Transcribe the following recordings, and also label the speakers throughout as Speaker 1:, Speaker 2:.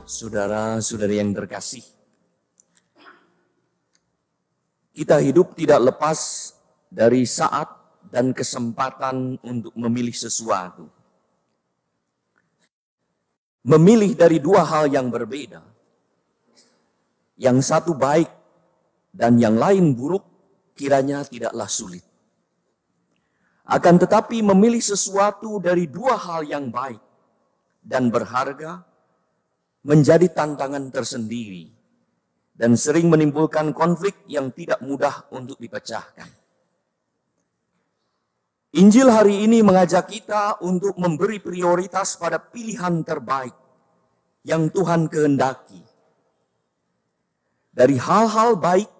Speaker 1: Saudara-saudari yang terkasih, kita hidup tidak lepas dari saat dan kesempatan untuk memilih sesuatu. Memilih dari dua hal yang berbeda. Yang satu baik dan yang lain buruk kiranya tidaklah sulit. Akan tetapi memilih sesuatu dari dua hal yang baik dan berharga menjadi tantangan tersendiri dan sering menimbulkan konflik yang tidak mudah untuk dipecahkan. Injil hari ini mengajak kita untuk memberi prioritas pada pilihan terbaik yang Tuhan kehendaki. Dari hal-hal baik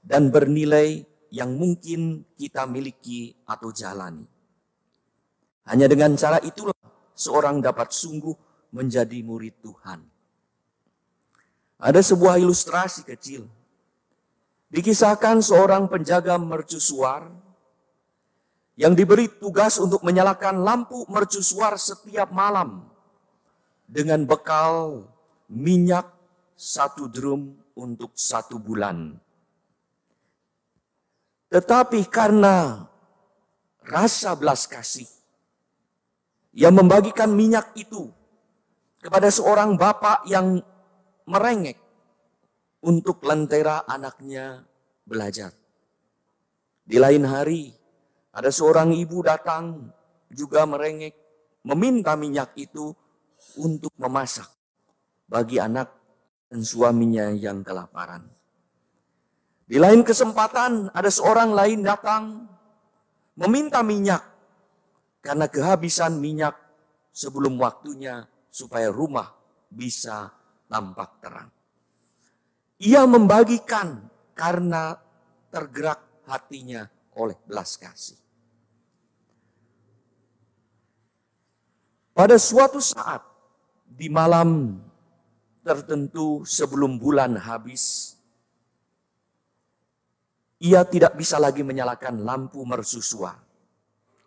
Speaker 1: dan bernilai yang mungkin kita miliki atau jalani. Hanya dengan cara itulah seorang dapat sungguh menjadi murid Tuhan. Ada sebuah ilustrasi kecil. Dikisahkan seorang penjaga mercusuar yang diberi tugas untuk menyalakan lampu mercusuar setiap malam dengan bekal minyak 1 drum untuk 1 bulan. Tetapi karena rasa belas kasih, ia membagikan minyak itu kepada seorang bapak yang merengek untuk lentera anaknya belajar. Di lain hari, ada seorang ibu datang juga merengek, meminta minyak itu untuk memasak bagi anak dan suaminya yang kelaparan. Di lain kesempatan, ada seorang lain datang meminta minyak karena kehabisan minyak sebelum waktunya supaya rumah bisa nampak terang. Ia membagikan karena tergerak hatinya oleh belas kasih. Pada suatu saat di malam tertentu sebelum bulan habis, ia tidak bisa lagi menyalakan lampu mercusuar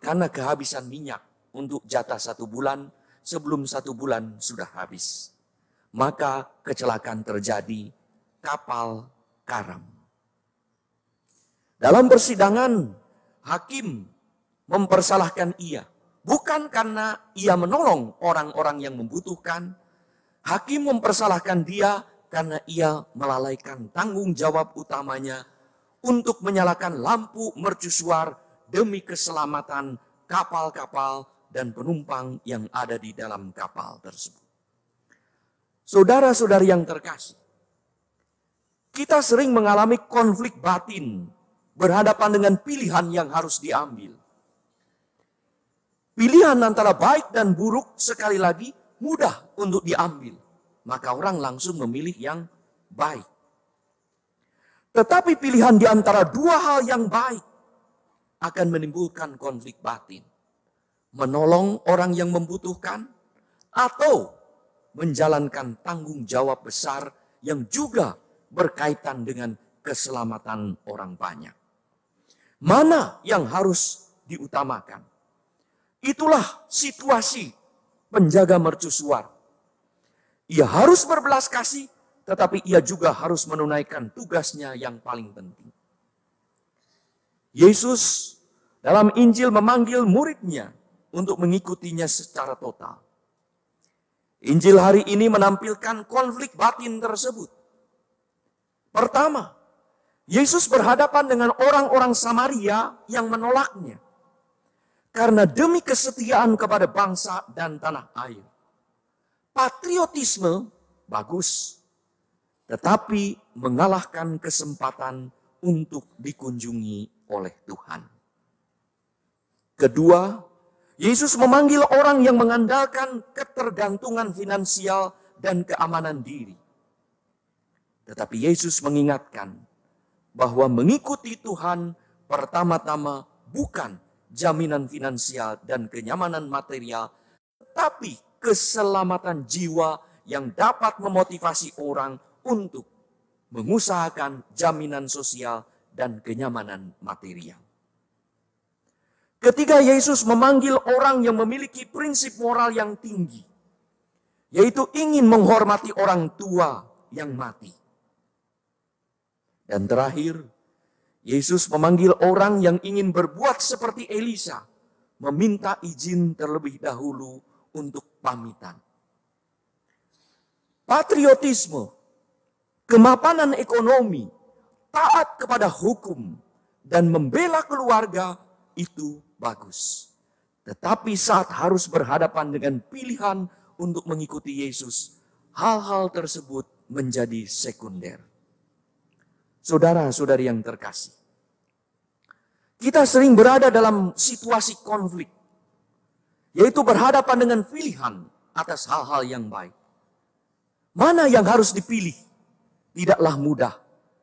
Speaker 1: karena kehabisan minyak untuk jatah 1 bulan sebelum 1 bulan sudah habis. Maka kecelakaan terjadi, kapal karam. Dalam persidangan, hakim mempersalahkan ia. Bukan karena ia menolong orang-orang yang membutuhkan. Hakim mempersalahkan dia karena ia melalaikan tanggung jawab utamanya untuk menyalakan lampu mercusuar demi keselamatan kapal-kapal dan penumpang yang ada di dalam kapal tersebut. Saudara-saudari yang terkasih, kita sering mengalami konflik batin berhadapan dengan pilihan yang harus diambil. Pilihan antara baik dan buruk sekali lagi mudah untuk diambil. Maka orang langsung memilih yang baik. Tetapi pilihan di antara dua hal yang baik akan menimbulkan konflik batin. Menolong orang yang membutuhkan atau menjalankan tanggung jawab besar yang juga berkaitan dengan keselamatan orang banyak. Mana yang harus diutamakan? Itulah situasi penjaga mercusuar. Ia harus berbelas kasih, tetapi ia juga harus menunaikan tugasnya yang paling penting. Yesus dalam Injil memanggil muridnya untuk mengikutinya secara total. Injil hari ini menampilkan konflik batin tersebut. Pertama, Yesus berhadapan dengan orang-orang Samaria yang menolaknya. Karena demi kesetiaan kepada bangsa dan tanah air. Patriotisme bagus, tetapi mengalahkan kesempatan untuk dikunjungi oleh Tuhan. Kedua, Yesus memanggil orang yang mengandalkan ketergantungan finansial dan keamanan diri. Tetapi Yesus mengingatkan bahwa mengikuti Tuhan pertama-tama bukan jaminan finansial dan kenyamanan material, tetapi keselamatan jiwa yang dapat memotivasi orang untuk mengusahakan jaminan sosial dan kenyamanan material. Ketika Yesus memanggil orang yang memiliki prinsip moral yang tinggi, yaitu ingin menghormati orang tua yang mati. Dan terakhir, Yesus memanggil orang yang ingin berbuat seperti Elisa, meminta izin terlebih dahulu untuk pamitan. Patriotisme, kemapanan ekonomi, taat kepada hukum, dan membela keluarga itu bagus. Tetapi saat harus berhadapan dengan pilihan untuk mengikuti Yesus, hal-hal tersebut menjadi sekunder. Saudara-saudari yang terkasih, kita sering berada dalam situasi konflik, yaitu berhadapan dengan pilihan atas hal-hal yang baik. Mana yang harus dipilih? Tidaklah mudah,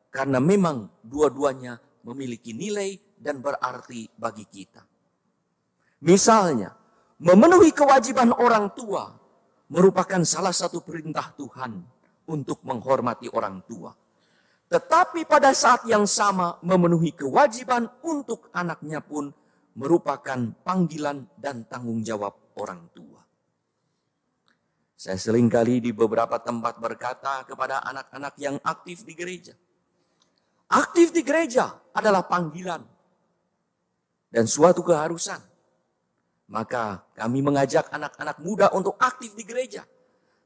Speaker 1: karena memang dua-duanya memiliki nilai dan berarti bagi kita. Misalnya, memenuhi kewajiban orang tua merupakan salah satu perintah Tuhan untuk menghormati orang tua. Tetapi pada saat yang sama memenuhi kewajiban untuk anaknya pun merupakan panggilan dan tanggung jawab orang tua. Saya seringkali di beberapa tempat berkata kepada anak-anak yang aktif di gereja. Aktif di gereja adalah panggilan dan suatu keharusan. Maka kami mengajak anak-anak muda untuk aktif di gereja.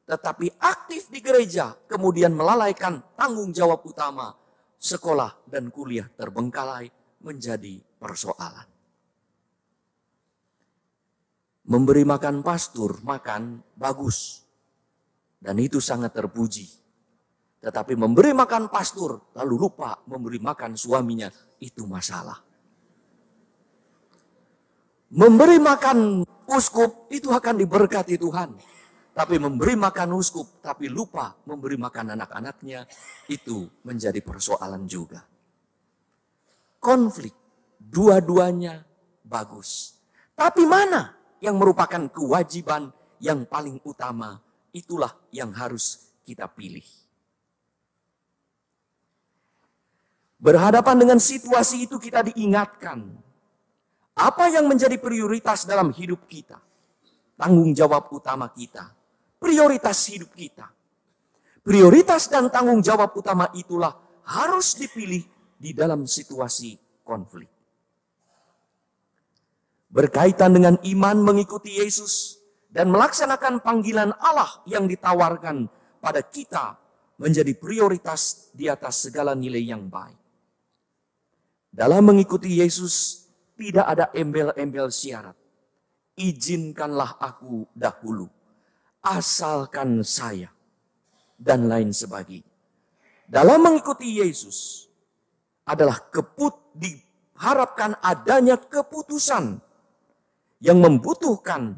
Speaker 1: Tetapi aktif di gereja kemudian melalaikan tanggung jawab utama, sekolah dan kuliah terbengkalai menjadi persoalan. Memberi makan pastur, makan bagus. Dan itu sangat terpuji. Tetapi memberi makan pastur lalu lupa memberi makan suaminya, itu masalah. Memberi makan uskup itu akan diberkati Tuhan. Tapi memberi makan uskup tapi lupa memberi makan anak-anaknya, itu menjadi persoalan juga. Konflik, dua-duanya bagus. Tapi mana yang merupakan kewajiban yang paling utama, itulah yang harus kita pilih. Berhadapan dengan situasi itu kita diingatkan, apa yang menjadi prioritas dalam hidup kita, tanggung jawab utama kita, prioritas hidup kita. Prioritas dan tanggung jawab utama itulah harus dipilih di dalam situasi konflik. Berkaitan dengan iman mengikuti Yesus dan melaksanakan panggilan Allah yang ditawarkan pada kita menjadi prioritas di atas segala nilai yang baik. Dalam mengikuti Yesus tidak ada embel-embel syarat. Izinkanlah aku dahulu, asalkan saya, dan lain sebagainya. Dalam mengikuti Yesus adalah diharapkan adanya keputusan yang membutuhkan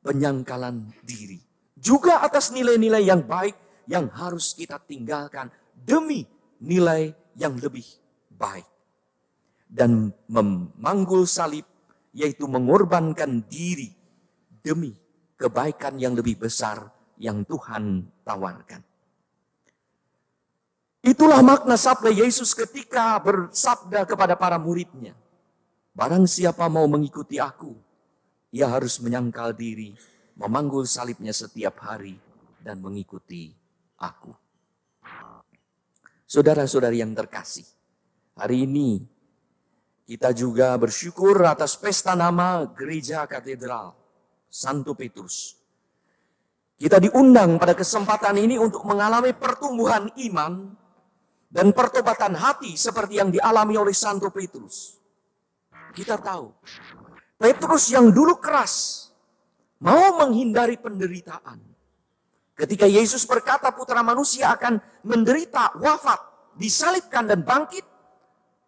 Speaker 1: penyangkalan diri. Juga atas nilai-nilai yang baik yang harus kita tinggalkan demi nilai yang lebih baik. Dan memanggul salib, yaitu mengorbankan diri demi kebaikan yang lebih besar yang Tuhan tawarkan. Itulah makna sabda Yesus ketika bersabda kepada para muridnya. Barang siapa mau mengikuti aku, ia harus menyangkal diri, memanggul salibnya setiap hari, dan mengikuti aku. Saudara-saudari yang terkasih, hari ini kita juga bersyukur atas pesta nama Gereja Katedral Santo Petrus. Kita diundang pada kesempatan ini untuk mengalami pertumbuhan iman dan pertobatan hati seperti yang dialami oleh Santo Petrus. Kita tahu, Petrus yang dulu keras, mau menghindari penderitaan. Ketika Yesus berkata putra manusia akan menderita, wafat, disalibkan dan bangkit,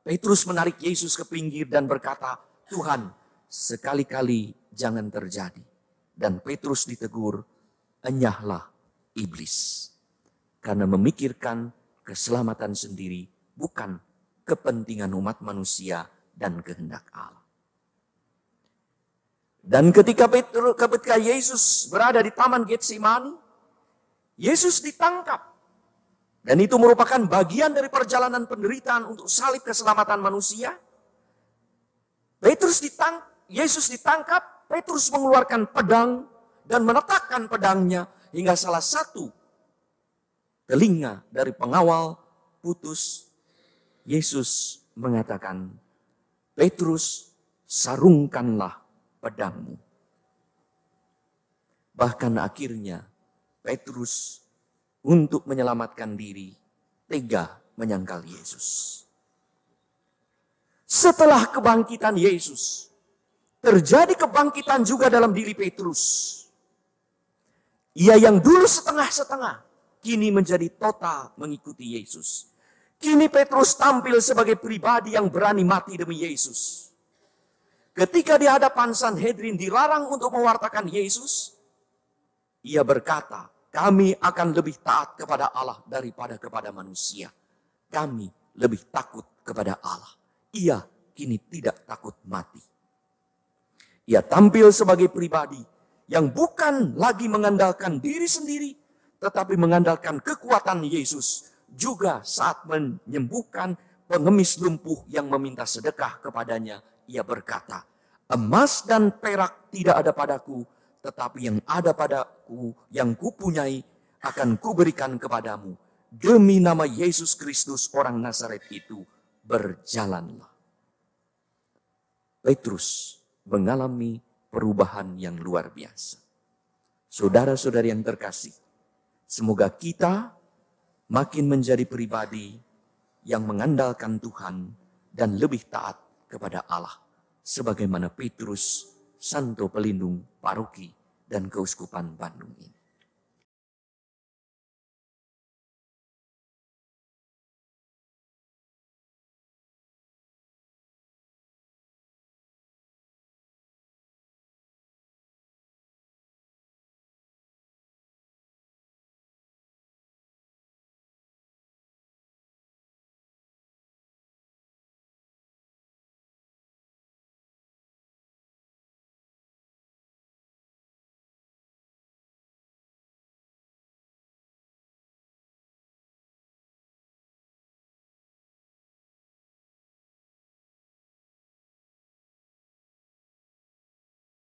Speaker 1: Petrus menarik Yesus ke pinggir dan berkata, Tuhan, sekali-kali jangan terjadi. Dan Petrus ditegur, enyahlah iblis. Karena memikirkan keselamatan sendiri, bukan kepentingan umat manusia dan kehendak Allah. Dan ketika Yesus berada di Taman Getsemani, Yesus ditangkap. Dan itu merupakan bagian dari perjalanan penderitaan untuk salib keselamatan manusia. Yesus ditangkap, Petrus mengeluarkan pedang dan meletakkan pedangnya hingga salah satu telinga dari pengawal putus. Yesus mengatakan, Petrus, sarungkanlah pedangmu. Bahkan akhirnya Petrus untuk menyelamatkan diri tega menyangkal Yesus. Setelah kebangkitan Yesus, terjadi kebangkitan juga dalam diri Petrus. Ia yang dulu setengah-setengah, kini menjadi total mengikuti Yesus. Kini Petrus tampil sebagai pribadi yang berani mati demi Yesus. Ketika di hadapan Sanhedrin dilarang untuk mewartakan Yesus, ia berkata, kami akan lebih taat kepada Allah daripada kepada manusia. Kami lebih takut kepada Allah. Ia kini tidak takut mati. Ia tampil sebagai pribadi yang bukan lagi mengandalkan diri sendiri, tetapi mengandalkan kekuatan Yesus. Juga saat menyembuhkan pengemis lumpuh yang meminta sedekah kepadanya, ia berkata, emas dan perak tidak ada padaku, tetapi yang ada padaku, yang kupunyai, akan kuberikan kepadamu. Demi nama Yesus Kristus orang Nazaret itu, berjalanlah. Petrus mengalami perubahan yang luar biasa. Saudara-saudari yang terkasih, semoga kita makin menjadi pribadi yang mengandalkan Tuhan dan lebih taat kepada Allah. Sebagaimana Petrus, Santo Pelindung Paroki dan Keuskupan Bandung ini.